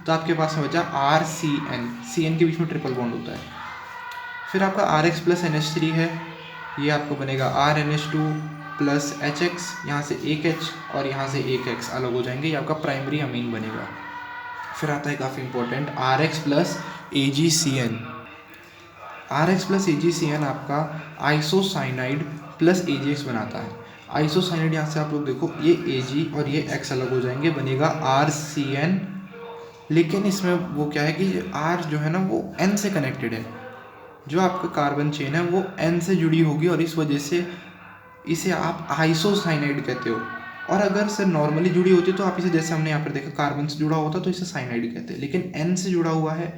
तो आपके पास में बचा RCN, CN के बीच में ट्रिपल बॉन्ड होता है। फिर आपका RX प्लस NH3 है, ये आपको बनेगा RNH2 प्लस HX, यहाँ से एक H और यहाँ से एक X अलग हो जाएंगे, ये आपका प्राइमरी अमीन बनेगा। फिर आता है काफ़ी important RX plus AgCN। RX plus AgCN आपका आइसोसाइनाइड प्लस AgX बनाता है। आइसोसाइनाइड यहाँ से आप लोग देखो, ये Ag और ये X अलग हो जाएंगे, बनेगा RCN। लेकिन इसमें वो क्या है कि R जो है ना वो N से कनेक्टेड है, जो आपका कार्बन चेन है वो N से जुड़ी होगी और इस वजह से इसे आप आइसोसाइनाइड कहते हो। और अगर से नॉर्मली जुड़ी होती तो आप इसे, जैसे हमने यहाँ पर देखा, कार्बन से जुड़ा होता तो इसे साइनाइड कहते हैं, लेकिन N से जुड़ा हुआ है।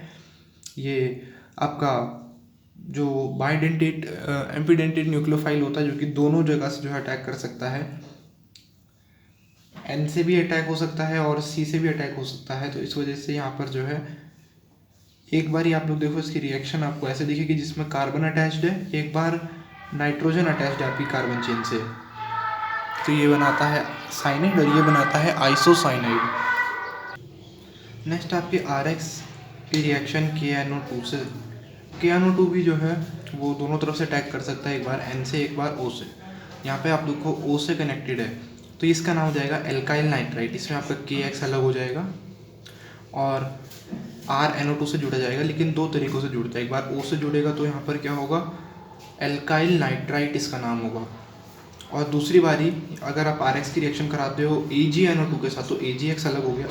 ये आपका जो बाइडेंटेट एम्पीडेंटेट न्यूक्लियोफाइल होता है, जो कि दोनों जगह से जो है अटैक कर सकता है, N से भी अटैक हो सकता है और C से भी अटैक हो सकता है। तो इस वजह से यहाँ पर जो है एक बार ही आप लोग देखो इसकी रिएक्शन आपको ऐसे दिखेगी जिसमें कार्बन अटैच्ड है, एक बार नाइट्रोजन अटैच्ड है आपकी कार्बन चेन से, तो ये बनाता है साइनाइड और ये बनाता है आइसोसाइनाइड। नेक्स्ट आपके RX की रिएक्शन KNO2 से। KNO2 भी जो है वो दोनों तरफ से अटैक कर सकता है, एक बार N से एक बार O से। यहाँ पे आप देखो O से कनेक्टेड है तो इसका नाम हो जाएगा एल्काइल नाइट्राइट, इसमें आपका KX अलग हो जाएगा और RNO2 से जुड़ा जाएगा, लेकिन दो तरीक़ों से जुड़ता है। एक बार O से जुड़ेगा तो यहाँ पर क्या होगा, एल्काइल नाइट्राइट इसका नाम होगा, और दूसरी बारी अगर आप RX की रिएक्शन कराते हो AgNO2 के साथ तो AgX अलग हो गया।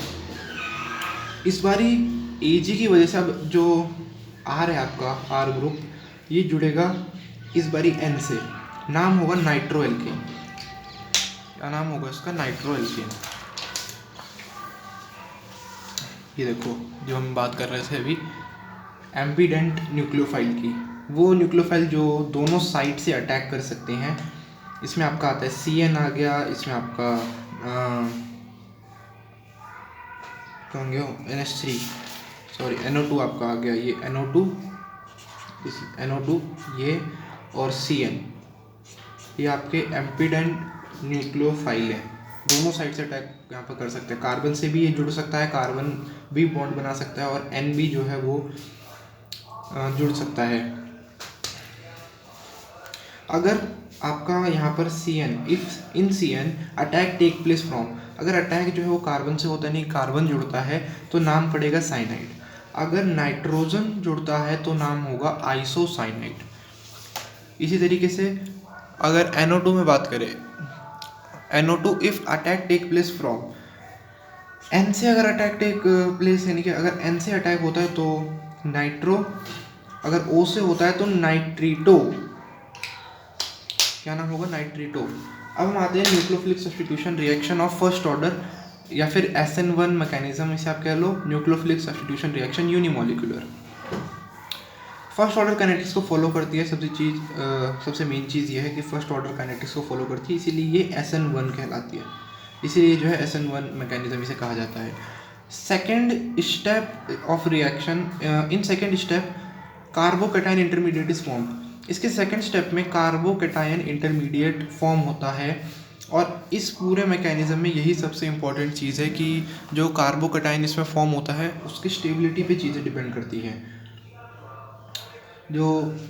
इस बारी Ag की वजह से अब जो R है आपका R ग्रुप, ये जुड़ेगा इस बारी N से, नाम होगा नाइट्रो एल्केन। क्या नाम होगा इसका, नाइट्रो एल्केन। ये देखो जो हम बात कर रहे थे अभी एम्पीडेंट न्यूक्लियोफाइल की, वो न्यूक्लियोफाइल जो दोनों साइड से अटैक कर सकते हैं, इसमें आपका आता है CN आ गया, इसमें आपका NH3 सॉरी NO2 आपका आ गया, ये NO2, इस NO2 ये और CN, ये आपके एम्पीडेंट न्यूक्लियोफाइल है, दोनों साइड से अटैक यहाँ पर कर सकते हैं। कार्बन से भी ये जुड़ सकता है, कार्बन भी बॉन्ड बना सकता है और N भी जो है वो जुड़ सकता है। अगर आपका यहाँ पर CN, if in CN attack take place from, अगर अटैक जो है वो कार्बन से होता नहीं, कार्बन जुड़ता है तो नाम पड़ेगा साइनाइड। अगर नाइट्रोजन जुड़ता है तो नाम होगा आइसोसाइनाइड। इसी तरीके से अगर NO2 में बात करें, NO2 if attack take place from, N से अगर अटैक टेक प्लेस, यानी कि अगर N से अटैक होता है तो नाइट्रो, अगर O से होता है तो नाइट्रीटो, क्या नाम होगा, नाइट्रीटो। अब हम आते हैं nucleophilic substitution reaction of first order या फिर SN1 मैकेनिज्म, इसे आप कह लो nucleophilic substitution reaction unimolecular. First order kinetics को फॉलो करती है, सबसे मेन चीज़ ये है कि फर्स्ट ऑर्डर काइनेटिक्स को फॉलो करती है, इसीलिए ये SN1 कहलाती है, इसीलिए जो है SN1 मैकेनिज्म इसे कहा जाता है। Second step of reaction, in second step carbocation intermediate is form. इसके सेकेंड स्टेप में कार्बोकैटायन इंटरमीडिएट फॉर्म होता है, और इस पूरे मैकेनिज्म में यही सबसे इम्पॉर्टेंट चीज़ है कि जो कार्बोकैटायन इसमें फॉर्म होता है उसकी स्टेबिलिटी पे चीज़ें डिपेंड करती हैं। जो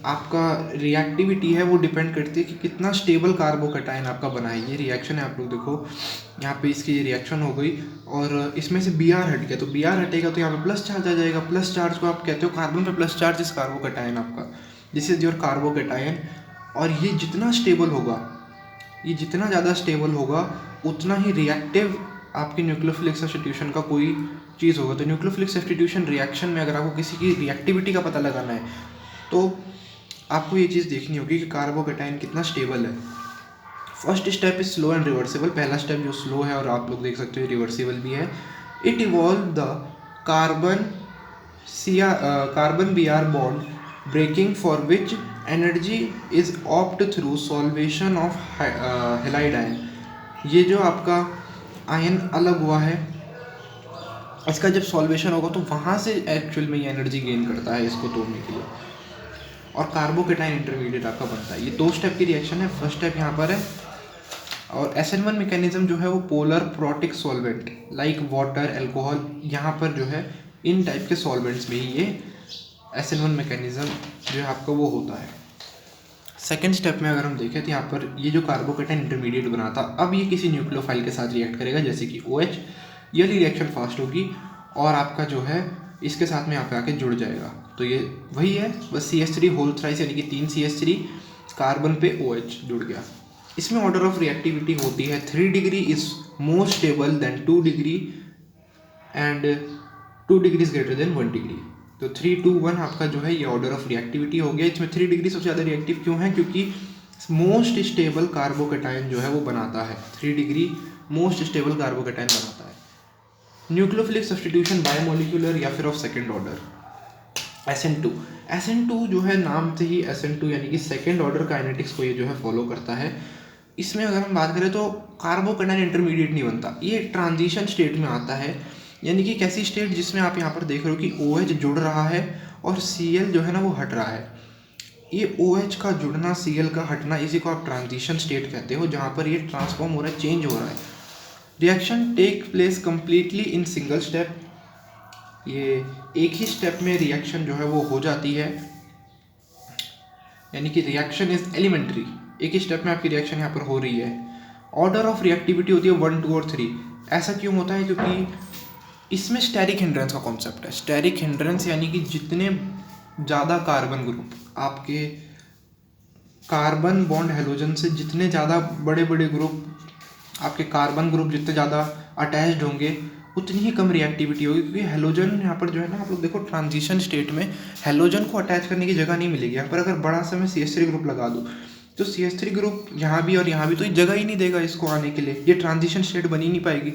आपका रिएक्टिविटी है वो डिपेंड करती है कि कितना स्टेबल कार्बोकैटायन आपका बना है। ये रिएक्शन है, आप लोग देखो यहाँ पे इसकी रिएक्शन हो गई और इसमें से Br हट गया, तो Br हटेगा तो यहाँ पे प्लस चार्ज आ जाएगा। प्लस चार्ज को आप कहते हो कार्बन पे प्लस चार्ज इस कार्बोकैटायन आपका, दिस इज योर कार्बोकैटायन। और ये जितना स्टेबल होगा, ये जितना ज़्यादा स्टेबल होगा उतना ही रिएक्टिव आपके न्यूक्लियोफिलिक सब्स्टिट्यूशन का कोई चीज़ होगा। तो न्यूक्लियोफिलिक सब्स्टिट्यूशन रिएक्शन में अगर आपको किसी की रिएक्टिविटी का पता लगाना है तो आपको ये चीज़ देखनी होगी कि कार्बोकैटायन कितना स्टेबल है। First step is slow and reversible, पहला स्टेप जो स्लो है और आप लोग देख सकते हो रिवर्सिबल भी है। It evolve the carbon Br bond breaking for which energy is opt through solvation of halide ion. ये जो आपका आयन अलग हुआ है, इसका जब सॉल्वेशन होगा तो वहाँ से एक्चुअल में ये एनर्जी गेन करता है इसको तोड़ने के लिए, और कार्बोकैटायन इंटरमीडिएट आपका बनता है। ये दो स्टेप की रिएक्शन है, फर्स्ट स्टेप यहाँ पर है। और SN1 मैकेनिज्म जो है वो polar protic solvent like water, alcohol, यहाँ पर जो है इन टाइप के सॉल्वेंट्स में ही ये SN1 मैकेनिज्म जो है आपका वो होता है। सेकेंड स्टेप में अगर हम देखें तो यहाँ पर ये जो कार्बोकेटाइन इंटरमीडिएट बना था, अब ये किसी न्यूक्लियोफाइल के साथ रिएक्ट करेगा, जैसे कि OH। ये रिएक्शन फास्ट होगी और आपका जो है इसके साथ में यहाँ पे आके जुड़ जाएगा। तो ये वही है, बस CH3 होल थ्राइस यानी कि 3 CH3 कार्बन पे OH जुड़ गया। इसमें ऑर्डर ऑफ रिएक्टिविटी होती है 3 degree is more stable then 2 degree and 2 degree is greater than 1 degree. तो 3, 2, 1 आपका जो है ये ऑर्डर ऑफ रिएक्टिविटी हो गया। इसमें 3 डिग्री सबसे ज़्यादा रिएक्टिव क्यों है? क्योंकि मोस्ट स्टेबल कार्बोकेटाइन जो है वो बनाता है, 3 डिग्री मोस्ट स्टेबल कार्बोकेटाइन बनाता है। न्यूक्लियोफिलिक सब्स्टिट्यूशन बायोमोलिकुलर या फिर ऑफ सेकेंड ऑर्डर SN2 जो है नाम से ही SN2 यानी कि सेकेंड ऑर्डर काइनेटिक्स को ये जो है फॉलो करता है। इसमें अगर हम बात करें तो कार्बोकेटाइन इंटरमीडिएट नहीं बनता, ये ट्रांजिशन स्टेट में आता है। यानी कि कैसी स्टेट? जिसमें आप यहाँ पर देख रहे हो कि OH जुड़ रहा है और Cl जो है ना वो हट रहा है। ये OH का जुड़ना, Cl का हटना, इसी को आप ट्रांजिशन स्टेट कहते हो, जहाँ पर ये ट्रांसफॉर्म हो रहा है, चेंज हो रहा है। Reaction take place completely in single step, ये एक ही स्टेप में रिएक्शन जो है वो हो जाती है, यानी कि रिएक्शन इज एलिमेंट्री, एक ही स्टेप में आपकी रिएक्शन यहाँ पर हो रही है। ऑर्डर ऑफ रिएक्टिविटी होती है 1, 2 और 3। ऐसा क्यों होता है? क्योंकि इसमें स्टेरिक हिंड्रेंस का कॉन्सेप्ट है। स्टेरिक हिंड्रेंस यानी कि जितने ज़्यादा कार्बन ग्रुप आपके कार्बन बॉन्ड हेलोजन से, जितने ज़्यादा बड़े बड़े ग्रुप आपके कार्बन ग्रुप जितने ज़्यादा अटैच्ड होंगे उतनी ही कम रिएक्टिविटी होगी। क्योंकि हेलोजन यहाँ पर जो है ना, आप लोग देखो ट्रांजिशन स्टेट में हेलोजन को अटैच करने की जगह नहीं मिलेगी। यहाँ पर अगर बड़ा सा मैं CH3 ग्रुप लगा दूँ तो CH3 ग्रुप यहाँ भी और यहाँ भी, तो ये जगह ही नहीं देगा इसको आने के लिए, ये ट्रांजिशन स्टेट बनी नहीं पाएगी।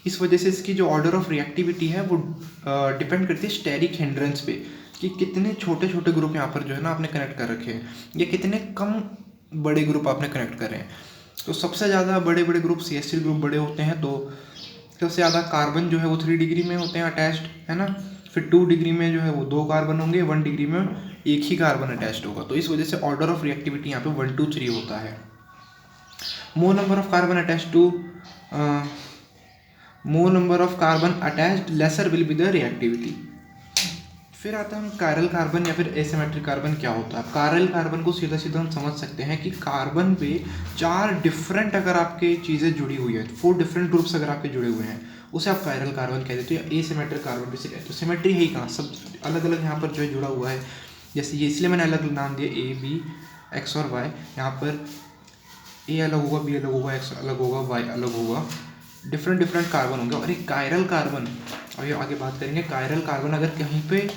इस वजह से इसकी जो ऑर्डर ऑफ रिएक्टिविटी है वो डिपेंड करती है स्टेरिक हिंड्रेंस पे, कि कितने छोटे छोटे ग्रुप यहाँ पर जो है ना आपने कनेक्ट कर रखे हैं, या कितने कम बड़े ग्रुप आपने कनेक्ट कर रहे हैं। तो सबसे ज़्यादा बड़े बड़े ग्रुप CH3 ग्रुप बड़े होते हैं, तो सबसे ज़्यादा कार्बन जो है वो 3 डिग्री में होते हैं अटैच्ड, है ना। फिर 2 डिग्री में जो है वो 2 कार्बन होंगे, 1 डिग्री में एक ही कार्बन अटैच्ड होगा। तो इस वजह से ऑर्डर ऑफ रिएक्टिविटी यहाँ पे 1, 2, 3 होता है। More number of carbon attached to more number of carbon attached lesser will be the reactivity. फिर आता है हम कायरल कार्बन या फिर एसिमेट्रिक कार्बन क्या होता है। कायरल कार्बन को सीधा सीधा हम समझ सकते हैं कि कार्बन पे 4 डिफरेंट अगर आपके चीज़ें जुड़ी हुई है, 4 डिफरेंट ग्रुप्स अगर आपके जुड़े हुए हैं, उसे आप कायरल कार्बन कह देते हो, या एसिमेट्रिक कार्बन भी से कहते हो। सिमेट्री है ही कहाँ, सब अलग अलग यहाँ पर जो है जुड़ा हुआ है। जैसे ये इसलिए मैंने अलग नाम दिया A, B, X और Y। यहाँ पर A अलग होगा, B अलग होगा, X अलग होगा, Y अलग होगा, डिफरेंट डिफरेंट कार्बन होंगे। और एक कायरल कार्बन, और ये आगे बात करेंगे, कायरल कार्बन अगर कहीं पे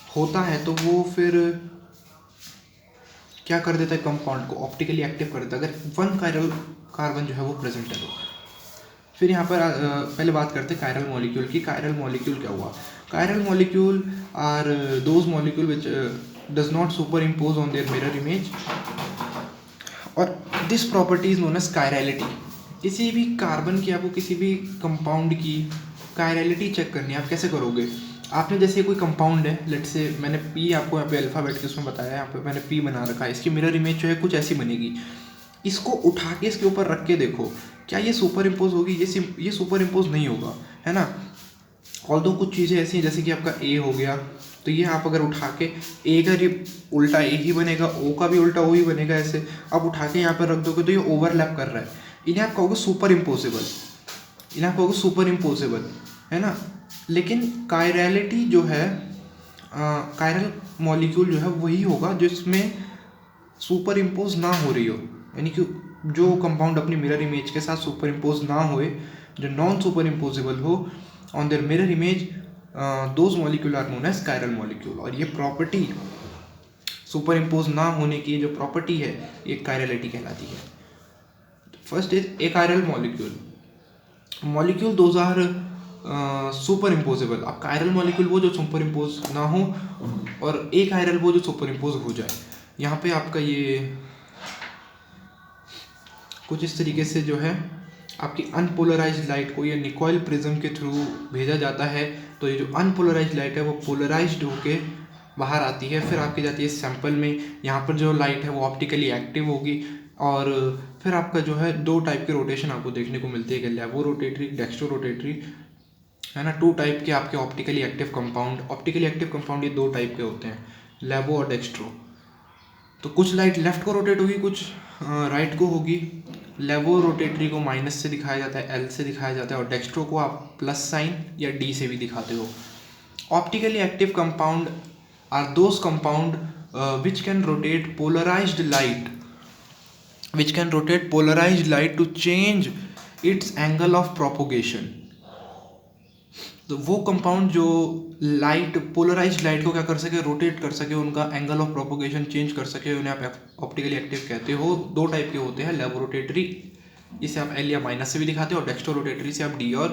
होता है तो वो फिर क्या कर देता है, कंपाउंड को ऑप्टिकली एक्टिव कर देता है, अगर 1 कायरल कार्बन जो है वो प्रेजेंट है तो। फिर यहाँ पर पहले बात करते हैं कायरल मॉलिक्यूल की। कायरल मॉलिक्यूल क्या हुआ? Chiral molecule are those molecule which does not superimpose on their mirror image, और this property is known as chirality. किसी भी कार्बन की, आपको किसी भी कंपाउंड की कायरलिटी चेक करनी है, आप कैसे करोगे? आपने जैसे कोई कंपाउंड है, लेट से मैंने P आपको यहाँ पे अल्फ़ाबेट के उसमें बताया, यहाँ पे मैंने P बना रखा है, इसकी मिरर इमेज जो है कुछ ऐसी बनेगी। इसको उठा के इसके ऊपर रख के देखो, क्या ये सुपर इम्पोज होगी? ये सुपर इम्पोज नहीं होगा, है ना। ऑल्दो कुछ चीज़ें ऐसी हैं, जैसे कि आपका A हो गया, तो ये आप अगर उठा के A का ये उल्टा A ही बनेगा, O का भी उल्टा O ही बनेगा। ऐसे आप उठा के यहाँ पर रख दोगे तो ये ओवरलैप कर रहा है, इन्हें आप कहोगे सुपर इम्पोसिबल, इन्हें आप कहोगे सुपर इम्पोसिबल, है ना। लेकिन कायरलिटी जो है, कायरल मॉलिक्यूल जो है वही होगा जिसमें सुपर इम्पोज ना हो रही हो, यानी कि जो कंपाउंड अपनी मिरर इमेज के साथ सुपर इम्पोज ना होए, जो नॉन सुपर इम्पोजिबल हो on their mirror image, those molecule are known as chiral molecule. और ये प्रॉपर्टी सुपर इम्पोज ना होने की जो प्रॉपर्टी है, ये कायरलिटी कहलाती है। First is a chiral molecule those are super imposable. अब कायरल मॉलिक्यूल वो जो सुपर इम्पोज ना हो, और एक कायरल वो जो सुपर इम्पोज हो जाए। यहाँ पे आपका ये कुछ इस तरीके से जो है आपकी अनपोलराइज्ड लाइट को ये निकोइल प्रिज्म के थ्रू भेजा जाता है, तो ये जो अनपोलराइज्ड लाइट है वो पोलराइज्ड होके बाहर आती है, फिर आपकी जाती है सैंपल में। यहाँ पर जो लाइट है वो ऑप्टिकली एक्टिव होगी, और फिर आपका जो है 2 टाइप के रोटेशन आपको देखने को मिलते हैं, लैबो रोटेटरी, डेक्स्ट्रो रोटेटरी। है ना। 2 टाइप के आपके optically active compound, optically active compound ये 2 टाइप के होते हैं, लेवो और डेक्स्ट्रो। तो कुछ लाइट लेफ्ट को रोटेट होगी, कुछ राइट को होगी। लेवो रोटेटरी को माइनस से दिखाया जाता है, एल से दिखाया जाता है, और डेक्स्ट्रो को आप प्लस साइन या डी से भी दिखाते हो। Optically active compound are those compound which can rotate polarised light, which can rotate polarized light to change its angle of propagation। तो वो कंपाउंड जो लाइट, पोलराइज्ड लाइट को क्या कर सके, रोटेट कर सके, उनका एंगल ऑफ प्रोपोगेशन चेंज कर सके, उन्हें आप ऑप्टिकली एक्टिव कहते हो। 2 टाइप के होते हैं, लेवोरोटेटरी, इसे आप एल या माइनस से भी दिखाते हो, और डेक्स्ट्रोरोटेटरी से आप डी और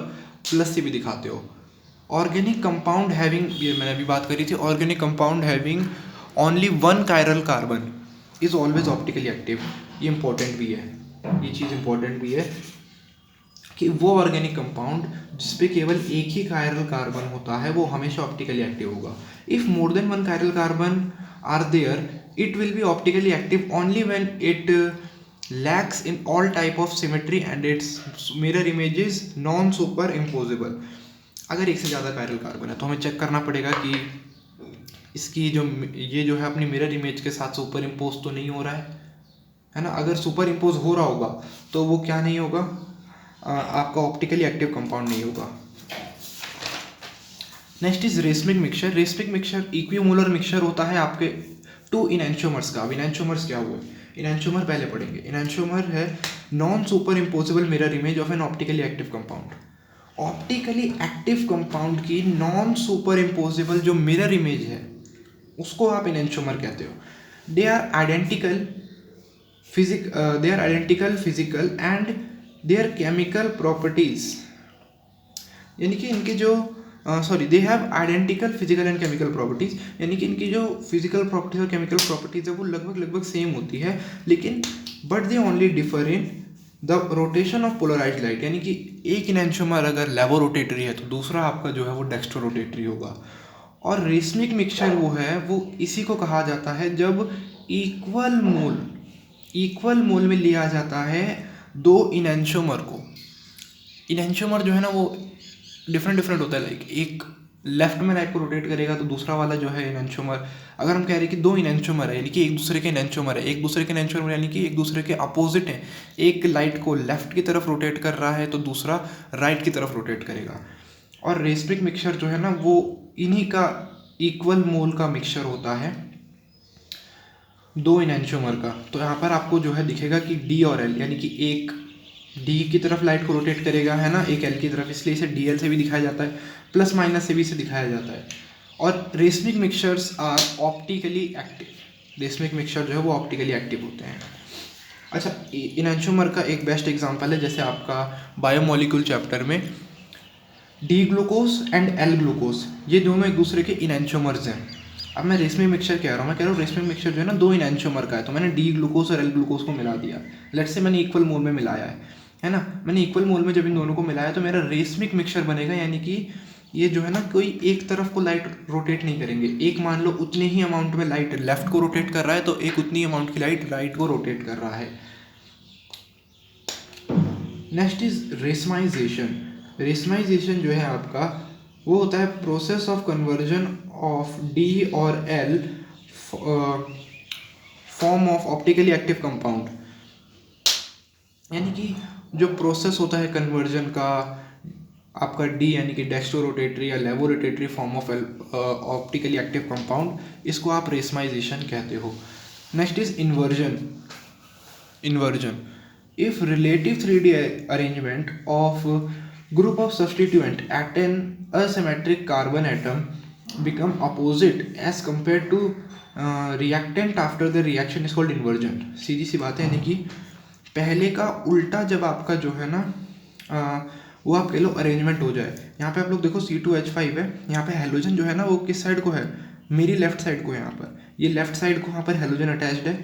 प्लस से भी दिखाते हो। ऑर्गेनिक कंपाउंड हैविंग, ये मैंने अभी बात करी थी, organic compound having only 1 chiral carbon is always optically active. ये इंपॉर्टेंट भी है, ये चीज़ इंपॉर्टेंट भी है कि वो ऑर्गेनिक कंपाउंड जिसपे केवल एक ही कायरल कार्बन होता है वो हमेशा ऑप्टिकली एक्टिव होगा। If more than 1 chiral carbon are there, it will be optically active only when it lacks in all type of symmetry and its mirror image is non super imposable। अगर एक से ज़्यादा chiral carbon है तो हमें check करना पड़ेगा कि इसकी जो ये जो है अपनी मिरर इमेज के साथ सुपर इम्पोज तो नहीं हो रहा है ना। अगर सुपर इम्पोज हो रहा होगा तो वो क्या नहीं होगा, आपका ऑप्टिकली एक्टिव कंपाउंड नहीं होगा। Next is racemic mixture. Racemic mixture equimolar mixture होता है आपके 2 इनैंशोमर्स का। अब इनैंशोमर्स क्या हुए, इनैंशोमर पहले पढ़ेंगे। इनैंशोमर है non super imposable mirror image of an optically active compound. Optically active compound की नॉन सुपर इम्पोजेबल जो मिरर इमेज है उसको आप इनैंशोमर कहते हो। They are identical physical and their chemical properties, यानी कि इनके जो they have identical physical and chemical properties, यानी कि इनकी जो फिजिकल प्रॉपर्टीज और केमिकल प्रॉपर्टीज है वो लगभग सेम होती है, लेकिन but they only differ in the rotation of polarised light. यानी कि एक इनैंशोमर अगर लेवो रोटेटरी है तो दूसरा आपका जो है वो डेक्स्ट्रो रोटेटरी होगा। और रेसमिक मिक्सचर वो है, वो इसी को कहा जाता है जब इक्वल मोल में लिया जाता है 2 इनैंशोमर को। इनैंशोमर जो है ना वो डिफरेंट होता है, लाइक एक लेफ्ट में लाइट को रोटेट करेगा तो दूसरा वाला जो है इनैंशोमर, अगर हम कह रहे हैं कि 2 इनैंशोमर है यानी कि एक दूसरे के इनैंशोमर है, एक दूसरे के इनैंशोमर यानी कि एक दूसरे के अपोजिट है, एक लाइट को लेफ्ट की तरफ रोटेट कर रहा है तो दूसरा राइट की तरफ रोटेट करेगा। और रेसमिक मिक्सचर जो है ना वो इन्हीं का इक्वल मोल का मिक्सचर होता है 2 इनैंशोमर का। तो यहाँ पर आपको जो है दिखेगा कि डी और एल, यानी कि एक डी की तरफ लाइट को रोटेट करेगा है ना, एक एल की तरफ, इसलिए इसे डी एल से भी दिखाया जाता है, प्लस माइनस से भी इसे दिखाया जाता है। और racemic mixtures are optically active. Racemic mixture जो है वो ऑप्टिकली एक्टिव होते हैं। अच्छा, इनैंशोमर का एक बेस्ट एग्जांपल है जैसे आपका बायोमोलिक्यूल चैप्टर में D glucose and L glucose, ये दोनों एक दूसरे के इनैंशोमर्स हैं। अब मैं रेसमिक मिक्सचर कह रहा हूँ, मैं कह रहा हूँ रेसमिक मिक्सचर जो है ना 2 इनैंशोमर का है, तो मैंने डी ग्लूकोज और एल ग्लूकोज को मिला दिया। लेट्स से मैंने इक्वल मोल में मिलाया है ना, मैंने इक्वल मोल में जब इन दोनों को मिलाया तो मेरा रेसमिक मिक्सचर बनेगा, यानी कि ये जो है ना कोई एक तरफ को लाइट रोटेट नहीं करेंगे। एक मान लो उतने ही अमाउंट में लाइट लेफ्ट को रोटेट कर रहा है तो एक उतनी अमाउंट की लाइट राइट को रोटेट कर रहा है। Next is racemisation. रेसमाइजेशन जो है आपका वो होता है process of conversion of D और L form of optically active compound, यानी कि जो प्रोसेस होता है कन्वर्जन का आपका डी यानी कि डेक्स्ट्रो रोटेटरी या levo rotatory form of optically active compound, इसको आप रेसमाइजेशन कहते हो। Next is inversion. If relative 3D arrangement of group of substituent at an asymmetric carbon atom become opposite as compared to reactant after the reaction is called inversion। सीधी सी बात है, यानी कि पहले का उल्टा जब आपका जो है ना वो आप कह लो अरेंजमेंट हो जाए। यहाँ पे आप लोग देखो C2H5 है, यहाँ पे हेलोजन जो है ना वो किस साइड को है, मेरी लेफ्ट साइड को है। यहाँ पर ये लेफ्ट साइड को यहाँ पर हेलोजन अटैच्ड है,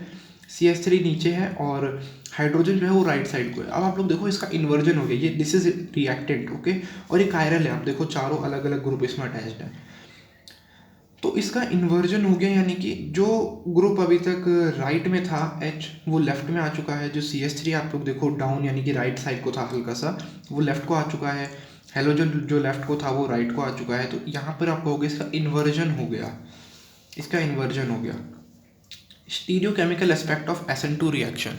CH3 नीचे है और हाइड्रोजन जो है वो राइट साइड को है। अब आप लोग देखो इसका इन्वर्जन हो गया, ये दिस इज रिएक्टेंट ओके, और ये कायरल है, आप देखो चारों अलग अलग ग्रुप इसमें अटैच्ड है, तो इसका इन्वर्जन हो गया, यानी कि जो ग्रुप अभी तक राइट में था H वो लेफ्ट में आ चुका है। जो CH3 आप लोग देखो डाउन यानी कि राइट साइड को था हल्का सा, वो लेफ्ट को आ चुका है। हैलोजन जो लेफ्ट को था वो राइट को आ चुका है, तो यहाँ पर आप कहोगे इसका इन्वर्जन हो गया, इसका इन्वर्जन हो गया। Stereochemical aspect of SN2 reaction.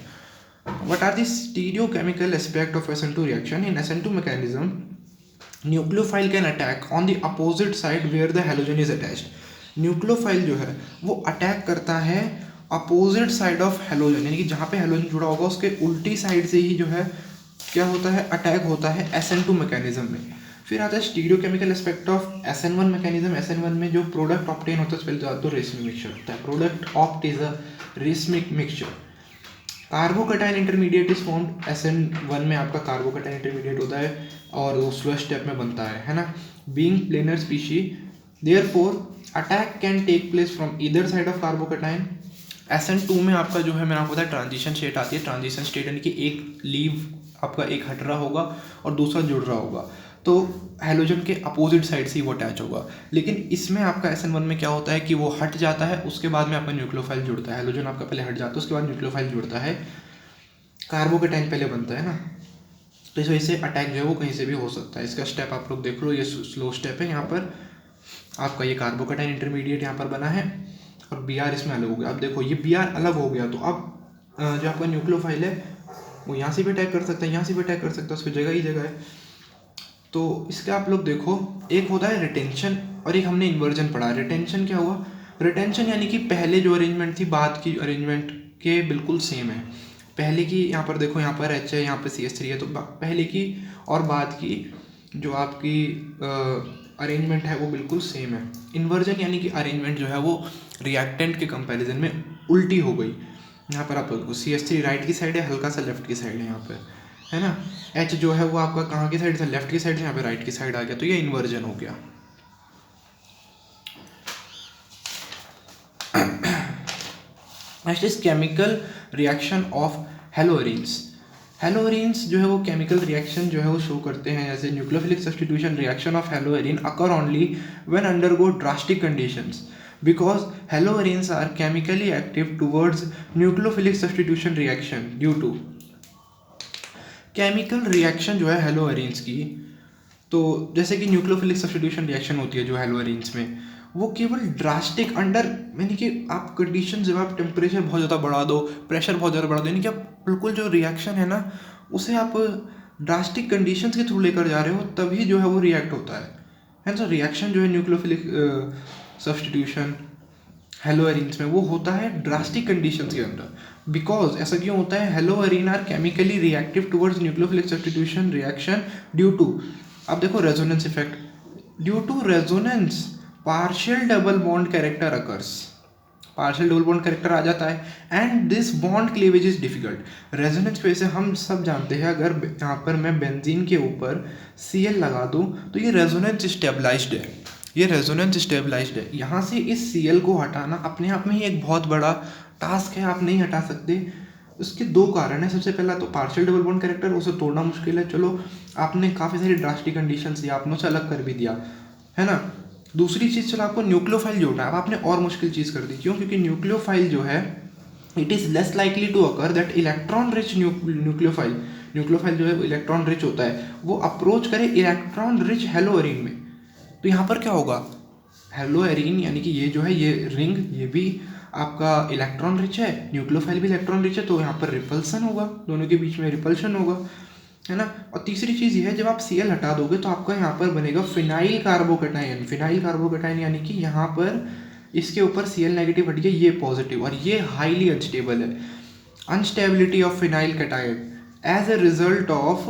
What are the stereochemical aspect of SN2 reaction? In SN2 mechanism, nucleophile can attack on the opposite side where the halogen is attached. Nucleophile जो है वो attack करता है opposite side of halogen, यानी कि जहाँ पे halogen जुड़ा होगा उसके उल्टी साइड से ही जो है क्या होता है, अटैक होता है SN2 मैकेनिज्म में। फिर आता है stereochemical aspect of SN1 mechanism. SN1 में जो प्रोडक्ट ऑप्टेन होता है उस पहले तो रेसमिक मिक्सचर होता है, product opt is a racemic mixture. कार्बोकटाइन intermediate is formed. SN1 में आपका कार्बोकटाइन इंटरमीडिएट होता है और वो स्लो स्टेप में बनता है ना। Being planar species, therefore attack can take place from either side of carbocation. SN2 में आपका जो है मैंने आपको बताया ट्रांजिशन स्टेट आती है। ट्रांजिशन स्टेट यानी कि एक लीव आपका एक हट रहा होगा और दूसरा जुड़ रहा होगा, तो हैलोजन के अपोजिट साइड से ही वो अटैच होगा। लेकिन इसमें आपका SN1 में क्या होता है कि वो हट जाता है, उसके बाद में आपका न्यूक्लियोफाइल जुड़ता है। हैलोजन आपका पहले हट जाता है, उसके बाद न्यूक्लियोफाइल जुड़ता है, कार्बोकटाइन पहले बनता है ना। तो इस वजह से अटैक जो है वो कहीं से भी हो सकता है। इसका स्टेप आप लोग देख लो, ये स्लो स्टेप है। यहाँ पर आपका ये कार्बोकटाइन इंटरमीडिएट यहाँ पर बना है और Br इसमें अलग हो गया। अब देखो ये Br अलग हो गया, तो अब जो आपका न्यूक्लियोफाइल है वो यहाँ से भी अटैक कर सकता है, यहाँ से भी अटैक कर सकता है, उसकी जगह ही जगह है। तो इसका आप लोग देखो, एक होता है रिटेंशन और एक हमने इन्वर्जन पढ़ा। रिटेंशन क्या हुआ, रिटेंशन यानी कि पहले जो अरेंजमेंट थी बाद की अरेंजमेंट के बिल्कुल सेम है। पहले की यहाँ पर देखो, यहाँ पर H है, यहाँ पर CH3 है, तो पहले की और बाद की जो आपकी अरेंजमेंट है वो बिल्कुल सेम है। इन्वर्जन यानी कि अरेंजमेंट जो है वो रिएक्टेंट के कंपैरिजन में उल्टी हो गई। यहाँ पर आप लोग CH3 राइट की साइड है, हल्का सा लेफ्ट की साइड है यहाँ पर, है ना। H जो है वो आपका कहाँ की साइड से, लेफ्ट की साइड से, यहाँ पे राइट की साइड आ गया, तो ये इन्वर्जन हो गया। Next is chemical reaction of haloarenes. Haloarenes जो है वो केमिकल रिएक्शन जो है वो शो करते हैं, जैसे nucleophilic substitution reaction of haloarene occur only when undergo drastic conditions because haloarenes are chemically active towards nucleophilic substitution reaction due to chemical reaction जो है हेलोअरीन्स की। तो जैसे कि न्यूक्लियोफिलिक सब्स्टिट्यूशन रिएक्शन होती है जो हेलोअरीन्स में, वो केवल ड्रास्टिक अंडर, यानी कि आप कंडीशन जब आप टेम्परेचर बहुत ज़्यादा बढ़ा दो, प्रेशर बहुत ज़्यादा बढ़ा दो, यानी कि आप बिल्कुल जो रिएक्शन है ना उसे आप ड्रास्टिक कंडीशंस के थ्रू लेकर जा रहे हो, तभी जो है वो रिएक्ट होता है। सो रिएक्शन जो है न्यूक्लियोफिलिक सब्स्टिट्यूशन हेलोअरीन्स में वो होता है ड्रास्टिक कंडीशंस के अंदर। बिकॉज ऐसा क्यों होता है, haloarene are chemically reactive towards nucleophilic substitution reaction due to, अब देखो resonance effect, due to resonance partial double bond character occurs, partial double bond character आ जाता है and this bond cleavage is difficult. Resonance की वजह से हम सब जानते हैं, अगर यहाँ पर मैं बेंजीन के ऊपर Cl लगा दूँ तो ये रेजोनेंस स्टेबलाइज्ड है, ये रेजोनेंस स्टेबलाइज्ड है। यहाँ से इस Cl को हटाना अपने आप में ही एक बहुत बड़ा टास्क है, आप नहीं हटा सकते। उसके दो कारण है, सबसे पहला तो पार्शियल डबल बॉन्ड कैरेक्टर, उसे तोड़ना मुश्किल है, चलो आपने काफ़ी सारी ड्रास्टिक कंडीशंस दी, आपने उसे अलग कर भी दिया, है ना। दूसरी चीज़, चलो आपको न्यूक्लियोफाइल जोड़ना है, अब आपने और मुश्किल चीज़ कर दी। क्यों? क्योंकि न्यूक्लियोफाइल जो है it is less likely to occur that electron rich nucleophile, nucleophile जो है इलेक्ट्रॉन रिच होता है, वो अप्रोच करे इलेक्ट्रॉन रिच हेलोअरीन में। तो यहाँ पर क्या होगा, हेलोअरीन यानी कि ये जो है ये रिंग, ये भी आपका इलेक्ट्रॉन रिच है, न्यूक्लियोफाइल भी इलेक्ट्रॉन रिच है, तो यहाँ पर रिपल्सन होगा, दोनों के बीच में रिपल्शन होगा, है ना। और तीसरी चीज़ ये है, जब आप Cl हटा दोगे तो आपका यहाँ पर बनेगा फिनाइल कार्बोकटाइन। फिनाइल कार्बोकटाइन यानी कि यहाँ पर इसके ऊपर Cl नेगेटिव हट गया, ये पॉजिटिव, और ये हाईली अनस्टेबल है। Instability of phenyl cation as a result of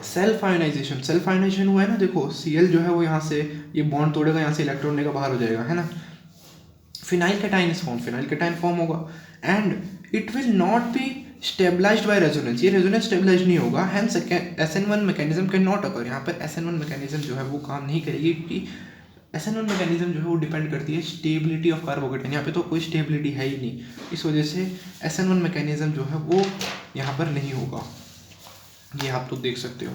self ionisation. Self ionisation हुआ है ना, देखो Cl जो है वो यहाँ से ये बॉन्ड तोड़ेगा, यहाँ से इलेक्ट्रॉन लेकर बाहर हो जाएगा, है ना। Phenyl cation is form, phenyl cation form होगा and it will not be stabilised by resonance, ये रेजोनेंस स्टेबलाइज नहीं होगा, hence SN1 mechanism can not occur. यहाँ पर SN1 मैकेनिज्म जो है वो काम नहीं करेगी, क्योंकि SN1 मैकेनिज्म जो है वो डिपेंड करती है स्टेबिलिटी ऑफ कार्बोकटाइन, यहाँ पे तो कोई स्टेबिलिटी है ही नहीं, इस वजह से SN1 मैकेनिज्म जो है वो यहाँ पर नहीं होगा, ये आप तो देख सकते हो।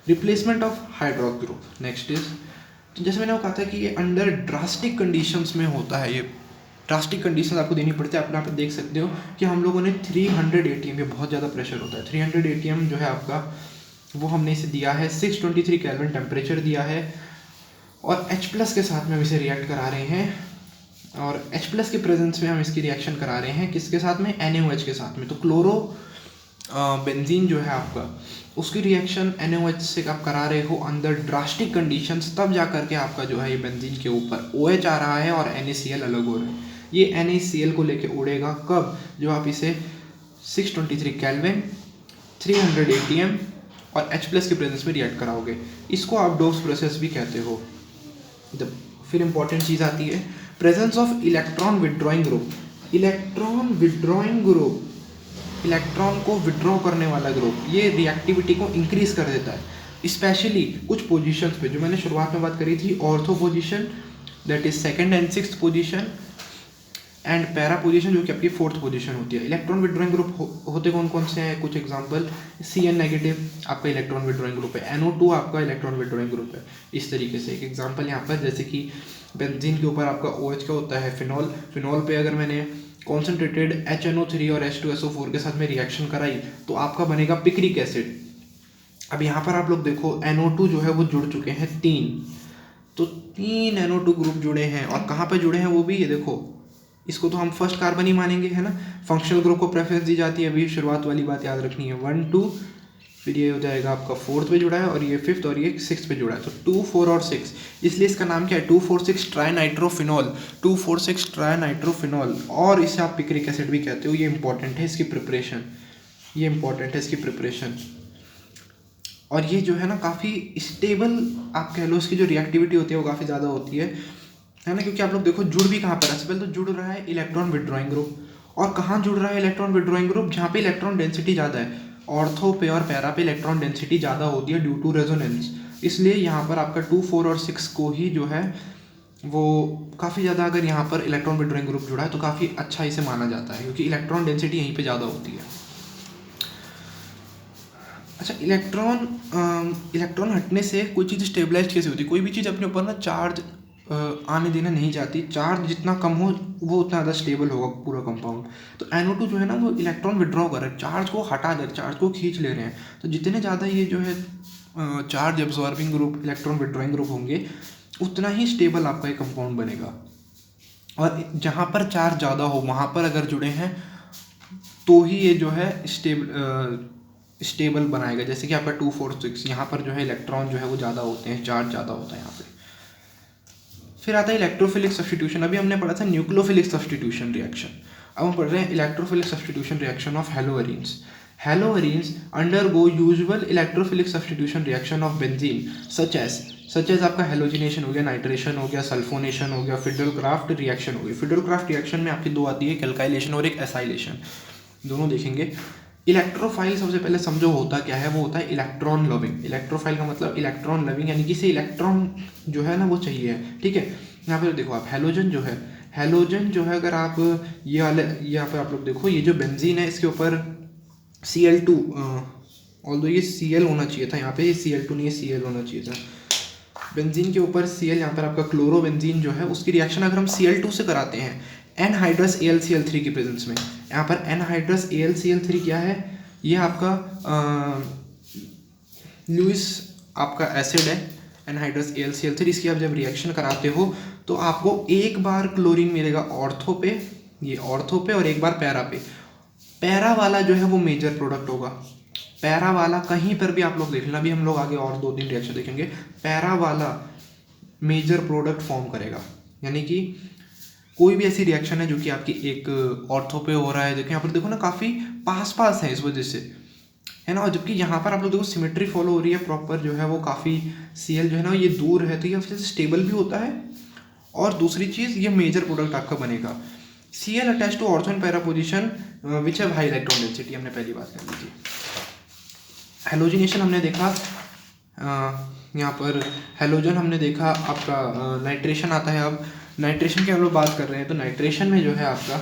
Replacement of hydroxy group next is, तो जैसे मैंने वो कहा था कि ये अंडर ड्रास्टिक कंडीशंस में होता है, ये ड्रास्टिक कंडीशन आपको देनी पड़ती है। आप यहाँ पे देख सकते हो कि हम लोगों ने 300 ATM, ये बहुत ज़्यादा प्रेशर होता है, 300 ATM जो है आपका वो हमने इसे दिया है 623 केल्विन टेम्परेचर दिया है, और H+ के साथ में हम इसे रिएक्ट करा रहे हैं, और H+ के प्रेजेंस में हम इसकी रिएक्शन करा रहे हैं किसके साथ में, NaOH के साथ में। तो क्लोरो बेंजीन जो है आपका, उसकी रिएक्शन NaOH से आप करा रहे हो अंडर ड्रास्टिक कंडीशंस, तब जा करके आपका जो है ये बेंजीन के ऊपर OH आ रहा है और NaCl अलग हो रहा है। ये NaCl को लेके उड़ेगा कब, जो आप इसे 623 केल्विन 300 ATM और H+ के प्रेजेंस में रिएक्ट कराओगे। इसको आप डोप्स प्रोसेस भी कहते हो। फिर इंपॉर्टेंट चीज़ आती है presence of electron withdrawing group. Electron withdrawing group, electron को विड्रॉ करने वाला ग्रुप, ये रिएक्टिविटी को इंक्रीज कर देता है, स्पेशली कुछ पोजीशंस पे जो मैंने शुरुआत में बात करी थी, ortho position that is 2nd and 6th position, and para position जो कि आपकी 4th पोजीशन होती है। इलेक्ट्रॉन विड्रॉइंग ग्रुप होते कौन कौन से हैं, कुछ एग्जांपल, Cn नेगेटिव आपका इलेक्ट्रॉन विड्रॉइंग ग्रुप है, NO2 आपका इलेक्ट्रॉन विड्रॉइंग ग्रुप है। इस तरीके से एक एग्जांपल यहाँ पर, जैसे कि बेंजीन के ऊपर आपका OH का होता है फिनॉल, फिनॉल पे अगर मैंने कॉन्सेंट्रेटेड HNO3 और H2SO4 के साथ में रिएक्शन कराई तो आपका बनेगा पिक्रिक एसिड। अब यहाँ पर आप लोग देखो NO2 जो है वो जुड़ चुके हैं 3, तो 3 NO2 ग्रुप जुड़े हैं, और कहाँ पे जुड़े हैं वो भी, ये देखो, इसको तो हम फर्स्ट कार्बन ही मानेंगे, है ना। फंक्शनल ग्रुप को प्रेफरेंस दी जाती है, अभी शुरुआत वाली बात याद रखनी है, 1 2, फिर ये हो जाएगा आपका 4th पे जुड़ा है, और ये 5th और ये 6th पे जुड़ा है, तो 2 4 और 6, इसलिए इसका नाम क्या है, 2,4,6 ट्राइनाइट्रोफिनॉल, 2,4,6 ट्राइनाइट्रोफिनॉल, और इसे आप पिक्रिक एसिड भी कहते हो। ये इंपॉर्टेंट है इसकी प्रिपरेशन, ये इंपॉर्टेंट है इसकी प्रिपरेशन। और ये जो है ना काफ़ी स्टेबल आप कह लो, इसकी जो रिएक्टिविटी होती है वो काफ़ी ज़्यादा होती है ना, क्योंकि आप लोग देखो जुड़ भी कहाँ पर है, पहले तो जुड़ रहा है इलेक्ट्रॉन विड्रॉइंग ग्रुप, और कहाँ जुड़ रहा है इलेक्ट्रॉन विड्रॉइंग ग्रुप, जहाँ पे इलेक्ट्रॉन डेंसिटी ज़्यादा है, ऑर्थो पे और पैरा पे इलेक्ट्रॉन डेंसिटी ज़्यादा होती है ड्यू टू रेजोनेंस, इसलिए यहाँ पर आपका 2 4 और 6 को ही जो है वो काफ़ी ज़्यादा, अगर यहाँ पर इलेक्ट्रॉन विड्रॉइंग ग्रुप जुड़ा है तो काफ़ी अच्छा इसे माना जाता है, क्योंकि इलेक्ट्रॉन डेंसिटी यहीं पर ज़्यादा होती है। अच्छा, इलेक्ट्रॉन हटने से कोई चीज़ स्टेबलाइज कैसे होती है, कोई भी चीज़ अपने ऊपर ना चार्ज आने देना नहीं चाहती, चार्ज जितना कम हो वो उतना ज़्यादा स्टेबल होगा पूरा कंपाउंड। तो NO2 जो है ना वो इलेक्ट्रॉन विड्रॉ कर रहे हैं, चार्ज को हटा दे रहे, चार्ज को खींच ले रहे हैं, तो जितने ज़्यादा ये जो है charge absorbing group, electron withdrawing group होंगे, उतना ही स्टेबल आपका ये कंपाउंड बनेगा। और जहाँ पर चार्ज ज़्यादा हो वहाँ पर अगर जुड़े हैं तो ही ये जो है स्टेबल बनाएगा, जैसे कि आपका 2 4 6, यहाँ पर जो है इलेक्ट्रॉन जो है वो ज़्यादा होते हैं, चार्ज ज़्यादा होता है यहाँ पे। फिर आता है इलेक्ट्रोफिलिक सब्स्टिट्यूशन, अभी हमने पढ़ा था न्यूक्लियोफिलिक सब्स्टिट्यूशन रिएक्शन, अब हम पढ़ रहे हैं electrophilic substitution reaction of haloarenes. Haloarenes undergo usual electrophilic substitution reaction of benzene such as आपका हेलोजिनेशन हो गया, नाइट्रेशन हो गया, सल्फोनेशन हो गया, फिडरक्राफ्ट रिएक्शन हो गई। फिडरक्राफ्ट रिएक्शन में आपकी दो आती है, कैल्काइलेशन और एक एसाइलेशन, दोनों देखेंगे। इलेक्ट्रोफाइल सबसे पहले समझो होता क्या है, वो होता है इलेक्ट्रॉन लविंग। इलेक्ट्रोफाइल का मतलब इलेक्ट्रॉन लविंग, यानी कि इसे इलेक्ट्रॉन जो है ना वो चाहिए, ठीक है। यहाँ पर देखो आप हेलोजन जो है, हेलोजन जो है, अगर आप ये वाले यहाँ पर आप लोग देखो, ये जो बेंजीन है इसके ऊपर Cl2, ऑल्दो ये Cl होना चाहिए था, यहाँ पे ये Cl2 नहीं है, Cl होना चाहिए था। बेंजीन के ऊपर Cl, यहाँ पर आपका क्लोरोबेंजीन जो है उसकी रिएक्शन अगर हम Cl2 से कराते हैं एनहाइड्रस AlCl3 की प्रेजेंस में, यहाँ पर एनहाइड्रस AlCl3 क्या है, ये आपका लुईस आपका एसिड है, एनहाइड्रस AlCl3। इसकी आप जब रिएक्शन कराते हो तो आपको एक बार क्लोरीन मिलेगा ऑर्थो पे, ये ऑर्थो पे, और एक बार पैरा पे। पैरा वाला जो है वो मेजर प्रोडक्ट होगा, पैरा वाला कहीं पर भी आप लोग देख लेना, अभी हम लोग आगे और 2-3 रिएक्शन देखेंगे, पैरा वाला मेजर प्रोडक्ट फॉर्म करेगा। यानी कि कोई भी ऐसी रिएक्शन है जो कि आपकी एक ऑर्थो पे हो रहा है, देखो यहाँ पर देखो ना काफ़ी पास पास है इस वजह से, है ना, और जबकि यहाँ पर आप लोग देखो सिमेट्री फॉलो हो रही है प्रॉपर, जो है वो काफ़ी Cl जो है ना ये दूर है, तो ये वजह से स्टेबल भी होता है, और दूसरी चीज़ ये मेजर प्रोडक्ट आपका बनेगा। Cl attach to ortho and para position which have high electron density, हमने पहली बात कर लीजिए। हेलोजिनेशन हमने देखा, यहाँ पर हेलोजन हमने देखा, आपका नाइट्रेशन आता है। अब नाइट्रेशन की हम लोग बात कर रहे हैं, तो नाइट्रेशन में जो है आपका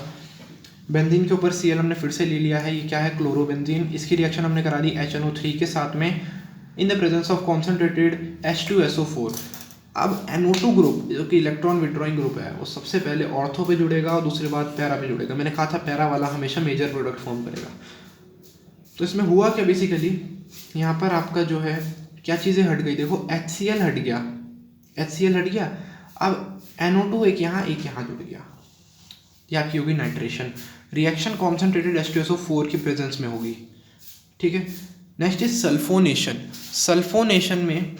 बेंजीन के ऊपर Cl हमने फिर से ले लिया है, ये क्या है, क्लोरोबेंजीन। इसकी रिएक्शन हमने करा दी HNO3 के साथ में in the presence of concentrated H2SO4। अब NO2 ग्रुप जो कि इलेक्ट्रॉन विड्रॉइंग ग्रुप है, वो सबसे पहले ऑर्थो पे जुड़ेगा और दूसरे बाद पैरा पे जुड़ेगा। मैंने कहा था पैरा वाला हमेशा मेजर प्रोडक्ट फॉर्म करेगा, तो इसमें हुआ क्या बेसिकली, यहाँ पर आपका जो है क्या चीज़ें हट गई, देखो HCl हट गया, HCl हट गया, अब NO2 एक यहाँ जुड़ गया, ये आपकी होगी नाइट्रेशन। रिएक्शन कॉन्सेंट्रेटेड H2SO4 की प्रेजेंस में होगी, ठीक है। Next is sulphonation. सल्फोनेशन में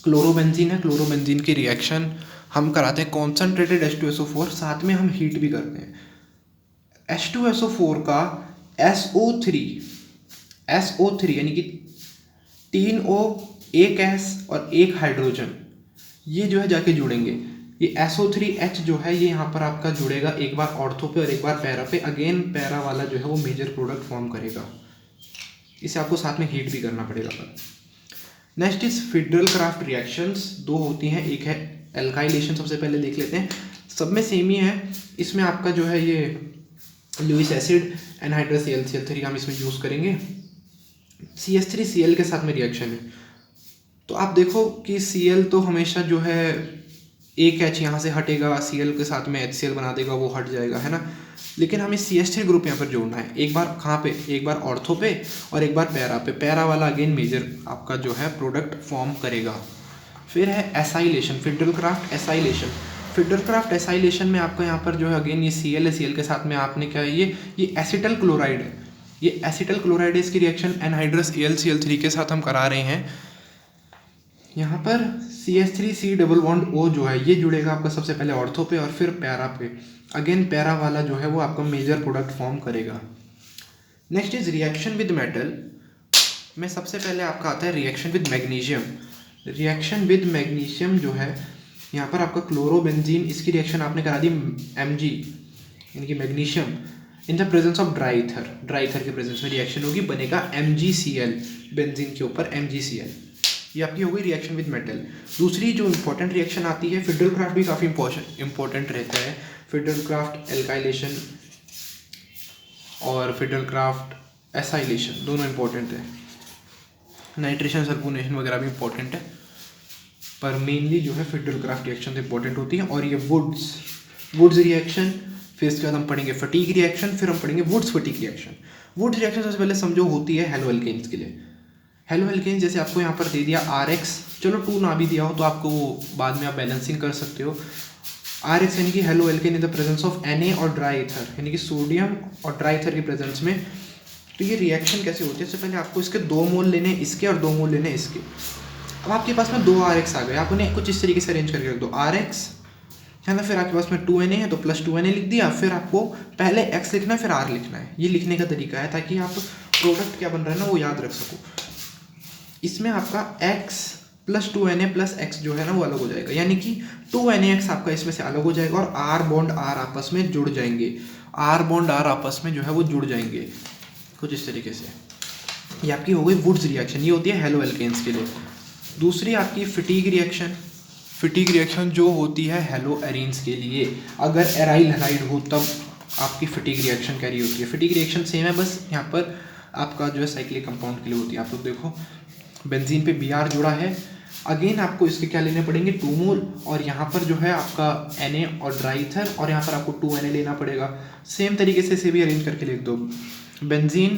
क्लोरोबेंजीन है, क्लोरोबेंजीन की रिएक्शन हम कराते हैं कॉन्सेंट्रेटेड H2SO4, साथ में हम हीट भी करते हैं। H2SO4 का SO3 यानी कि 3 O, एक S और एक हाइड्रोजन, ये जो है जाके जुड़ेंगे। ये SO3H जो है ये यहाँ पर आपका जुड़ेगा, एक बार ऑर्थो पे और एक बार पैरा पे। अगेन पैरा वाला जो है वो मेजर प्रोडक्ट फॉर्म करेगा, इसे आपको साथ में हीट भी करना पड़ेगा। Next is federal craft reactions, दो होती हैं, एक है एल्काइलेशन, सबसे पहले देख लेते हैं, सब में सेम ही है। इसमें आपका जो है ये लुइस एसिड एनहाइड्रस ClCl3 हम इसमें यूज़ करेंगे। CH3Cl के साथ में रिएक्शन है, तो आप देखो कि Cl तो हमेशा जो है एक H यहाँ से हटेगा, Cl के साथ में HCl बना देगा, वो हट जाएगा, है ना। लेकिन हमें CH3 ग्रुप यहाँ पर जोड़ना है, एक बार कहाँ पे, एक बार ऑर्थो पे और एक बार पैरा पे। पैरा वाला अगेन मेजर आपका जो है प्रोडक्ट फॉर्म करेगा। फिर है acylation, federal Crafts acylation. Federal Crafts acylation में आपका यहाँ पर जो है अगेन ये Cl है, Cl के साथ में आपने क्या है, ये एसिटल क्लोराइड है, ये एसिटल क्लोराइड है, इसकी रिएक्शन एनहाइड्रस AlCl3 के साथ हम करा रहे हैं। यहाँ पर CH3C डबल बॉन्ड O जो है ये जुड़ेगा आपका सबसे पहले ऑर्थो पे और फिर पैरा पे। अगेन पैरा वाला जो है वो आपका मेजर प्रोडक्ट फॉर्म करेगा। Next is reaction with metal में सबसे पहले आपका आता है reaction with magnesium. Reaction with magnesium जो है यहाँ पर आपका क्लोरोबेंजीन, इसकी रिएक्शन आपने करा दी Mg यानी कि magnesium in the presence of dry ether, dry ether के प्रेजेंस में रिएक्शन होगी, बनेगा MgCl, बेंजीन के ऊपर MgCl, ये आपकी हो गई रिएक्शन विद मेटल। दूसरी जो इंपॉर्टेंट रिएक्शन आती है, फिडरल क्राफ्ट भी काफ़ी इंपॉर्टेंट रहता है। फिडरल क्राफ्ट एल्काइलेशन और फिडरल क्राफ्ट एसाइलेशन दोनों इंपॉर्टेंट है। नाइट्रेशन सल्फोनेशन वगैरह भी इंपॉर्टेंट है, पर मेनली जो है फिडरल क्राफ्ट रिएक्शन इंपॉर्टेंट होती है। और ये वुड्स रिएक्शन, फिर इसके बाद हम पढ़ेंगे फटीग रिएक्शन, फिर हम पढ़ेंगे Wurtz Fittig reaction. Wurtz reaction सबसे पहले समझो होती है हेलो एल्केन्स के लिए। हेलो एल्केन्स जैसे आपको यहाँ पर दे दिया RX, चलो 2 ना भी दिया हो तो आपको वो बाद में आप बैलेंसिंग कर सकते हो। RX यानी कि halo alkane in the presence of Na और ड्राई ईथर, यानी कि सोडियम और ड्राई ईथर के प्रेजेंस में। तो ये रिएक्शन कैसे होती है, इससे पहले आपको इसके 2 मोल लेने इसके और 2 मोल लेने इसके। अब आपके पास में 2 RX आ गए, आप उन्हें कुछ इस तरीके से अरेंज करके रख दो, RX है ना, फिर आपके पास में 2Na है तो प्लस 2Na लिख दिया, फिर आपको पहले X लिखना है फिर R लिखना है। ये लिखने का तरीका है ताकि आप प्रोडक्ट क्या बन रहा है ना वो याद रख सको। इसमें आपका X plus 2Na plus X जो है ना वो अलग हो जाएगा, यानी कि 2NaX आपका इसमें से अलग हो जाएगा और R बॉन्ड R आपस में जुड़ जाएंगे, R बॉन्ड R आपस में जो है वो जुड़ जाएंगे कुछ इस तरीके से। ये आपकी हो गई वुड्स रिएक्शन, ये होती है हेलो एल्केन्स के लिए। दूसरी आपकी फटीग रिएक्शन, फटीग रिएक्शन जो होती है हेलो एरीन्स के लिए। अगर एराइल हैलाइड हो तब आपकी फटीग रिएक्शन कैरी होती है। फटीग रिएक्शन सेम है, बस यहाँ पर आपका जो है साइक्लिक कंपाउंड के लिए होती है। आप लोग देखो बेंजीन पे Br जुड़ा है, अगेन आपको इसके क्या लेने पड़ेंगे 2 मोल, और यहाँ पर जो है आपका Na और ड्राई ईथर, और यहाँ पर आपको 2Na लेना पड़ेगा। सेम तरीके से इसे भी अरेंज करके लिख दो, बेंजीन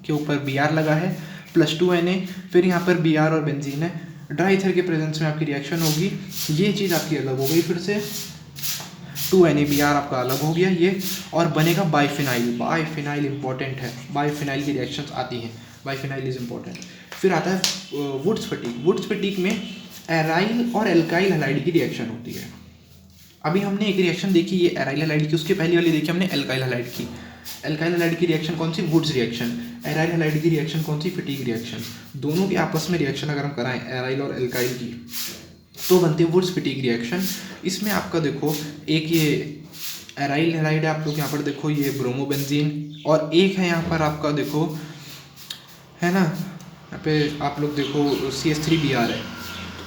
के ऊपर Br लगा है प्लस 2Na, फिर यहाँ पर Br और बेंजीन है, ड्राई ईथर के प्रेजेंस में आपकी रिएक्शन होगी, ये चीज़ आपकी अलग हो गई, फिर से 2Na Br आपका अलग हो गया ये, और बनेगा बाइफिनाइल। बाइफिनाइल इंपॉर्टेंट है, बाइफिनाइल की रिएक्शंस आती हैं, बाइफिनाइल इज इंपॉर्टेंट। फिर आता है वुड्स फटीग। वुड्स फटीग में एराइल और एल्काइल हैलाइड की रिएक्शन होती है। अभी हमने एक रिएक्शन देखी ये एराइल हैलाइड की, उसके पहले वाली देखी हमने एल्काइल हैलाइड की। एल्काइल हैलाइड की रिएक्शन कौन सी, वुड्स रिएक्शन। एराइल हैलाइड की रिएक्शन कौन सी, फटीग रिएक्शन। दोनों के आपस में रिएक्शन अगर हम कराएं एराइल और एल्काइल की तो बनती है वुड्स फटीग रिएक्शन। इसमें आपका देखो एक ये एराइल हैलाइड है, आप लोग यहाँ पर देखो ये ब्रोमोबेंजीन, और एक है यहाँ पर आपका देखो है ना, यहाँ पे आप लोग देखो CH3Br है।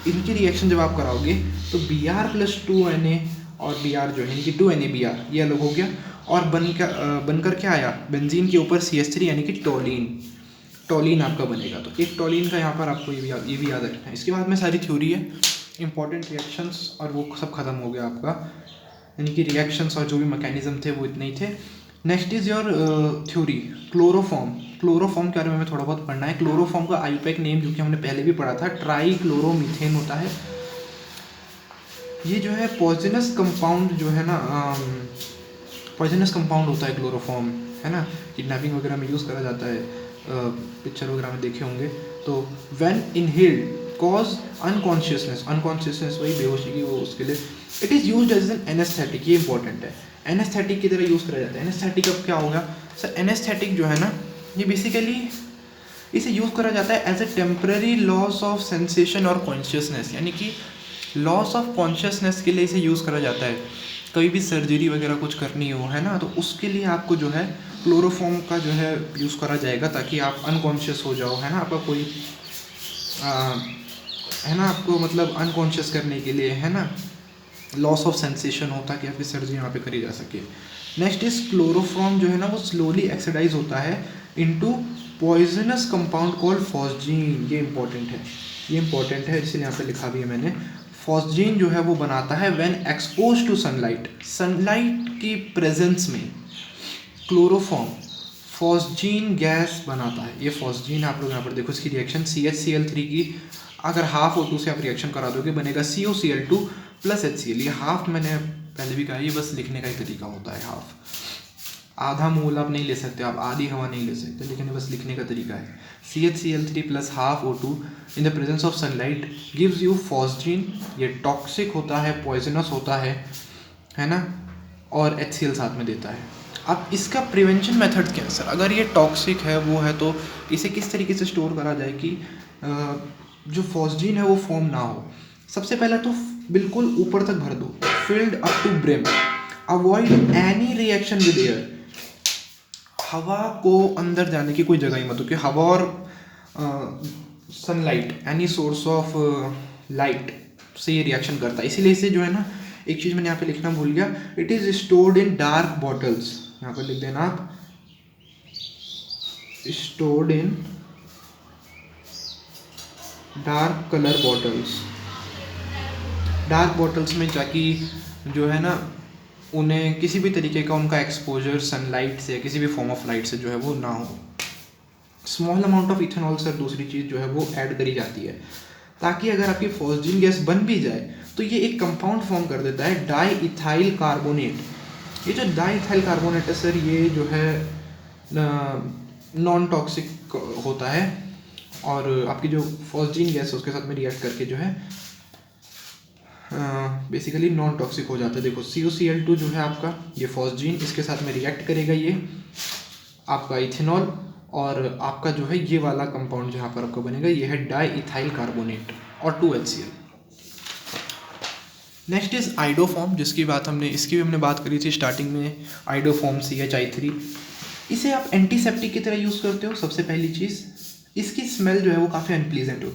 तो इनकी रिएक्शन जब आप कराओगे तो Br प्लस 2Na और Br जो है इनकी 2NaBr ये अलग हो गया, और बनकर क्या आया, बेंजीन के ऊपर CH3 यानी कि टोलिन आपका बनेगा। तो एक टोलिन का यहाँ पर आपको ये भी याद रखना है। इसके बाद में सारी थ्योरी है, इंपॉर्टेंट रिएक्शंस, और वो सब खत्म हो गया आपका, यानी कि रिएक्शंस और जो भी मैकेनिज्म थे वो इतने ही थे। Next is your theory, chloroform. Chloroform के बारे में हमें थोड़ा बहुत पढ़ना है। क्लोरोफॉर्म का आईयूपैक नेम जो कि हमने पहले भी पढ़ा था, ट्राई क्लोरोमीथेन होता है। ये जो है पॉइजनस कंपाउंड जो है ना, पॉइजनस कंपाउंड होता है क्लोरोफॉर्म, है ना, किडनैपिंग वगैरह में यूज़ करा जाता है, पिक्चर वगैरह में देखे होंगे। तो व्हेन इनहेल्ड कॉज अनकॉन्शियसनेस वही बेहोशी की वो उसके लिए। It is used as an anaesthetic, ये इंपॉर्टेंट है, एनेस्थेटिक की तरह यूज़ करा जाता है। एनेस्थेटिक अब क्या होगा सर, एनेस्थेटिक जो है ना ये बेसिकली इसे यूज़ करा जाता है as a temporary loss of sensation और कॉन्शियसनेस, यानी कि लॉस ऑफ कॉन्शियसनेस के लिए इसे यूज़ करा जाता है। कभी भी सर्जरी वगैरह कुछ करनी हो, है ना, तो उसके लिए आपको जो है क्लोरोफॉर्म का जो है यूज़ करा जाएगा ताकि आप अनकॉन्शियस हो जाओ, है ना, आपका कोई है ना, आपको मतलब अनकॉन्शियस करने के लिए, है ना, लॉस ऑफ सेंसेशन हो ताकि आपकी सर्जरी यहाँ पे करी जा सके। नेक्स्ट इज क्लोरोफॉर्म जो है ना वो स्लोली एक्साइडाइज होता है into poisonous compound called phosgene. ये इंपॉर्टेंट है इसलिए यहाँ पे लिखा भी है मैंने। फॉस्जीन जो है वो बनाता है when expose to sunlight, sunlight की प्रेजेंस में क्लोरोफॉर्म फॉस्जीन गैस बनाता है। ये फॉस्जीन आप लोग यहाँ पर देखो, इसकी रिएक्शन CHCl3 की अगर हाफ O2 से आप रिएक्शन करा दोगे बनेगा COCl2 प्लस HCl। ये हाफ मैंने पहले भी कहा, ये बस लिखने का ही तरीका होता है। हाफ, आधा मोल आप नहीं ले सकते, आप आधी हवा नहीं ले सकते, लेकिन बस लिखने का तरीका है। CHCl3 plus half O2 in the presence of sunlight gives you phosgene. ये टॉक्सिक होता है, पॉइजनस होता है ना, और HCl साथ में देता है। अब इसका प्रिवेंशन मेथड क्या है सर, अगर ये टॉक्सिक है वो है तो इसे किस तरीके से स्टोर करा जाए कि जो फॉस्जीन है वो फॉर्म ना हो। सबसे पहला तो बिल्कुल ऊपर तक भर दो, filled up to brim. Avoid any reaction with air, हवा को अंदर जाने की कोई जगह ही मत दो, क्योंकि हवा और sunlight any source of light से ये रिएक्शन करता है। इसीलिए इसे जो है ना, एक चीज़ मैंने यहाँ पे लिखना भूल गया, it is stored in dark bottles. यहाँ पर लिख देना आप, stored in dark colour bottles. Dark bottles में जाकि जो है ना उन्हें किसी भी तरीके का उनका एक्सपोजर सनलाइट से, किसी भी फॉर्म ऑफ लाइट से जो है वो ना हो। Small amount of ethanol sir दूसरी चीज़ जो है वो ऐड करी जाती है, ताकि अगर आपकी फॉस्जीन गैस बन भी जाए तो ये एक कंपाउंड फॉर्म कर देता है, डाई इथाइल कार्बोनेट। ये जो डाई इथाइल कार्बोनेट है सर, ये जो है नॉन टॉक्सिक होता है और आपकी जो फॉस्जीन गैस है उसके साथ में रिएक्ट करके जो है बेसिकली नॉन टॉक्सिक हो जाता है। देखो COCl2 जो है आपका, ये फॉस्जीन, इसके साथ में रिएक्ट करेगा ये आपका इथेनॉल, और आपका जो है ये वाला कंपाउंड जहाँ पर आपका बनेगा ये है डाई इथाइल कार्बोनेट और 2HCl। नेक्स्ट इज आइडोफॉर्म, जिसकी बात हमने इसकी भी हमने बात करी थी स्टार्टिंग में, आइडोफॉर्म CHI3। इसे आप एंटीसेप्टिक की तरह यूज़ करते हो। सबसे पहली चीज़, इसकी स्मेल जो है वो काफ़ी अनप्लीजेंट होती है।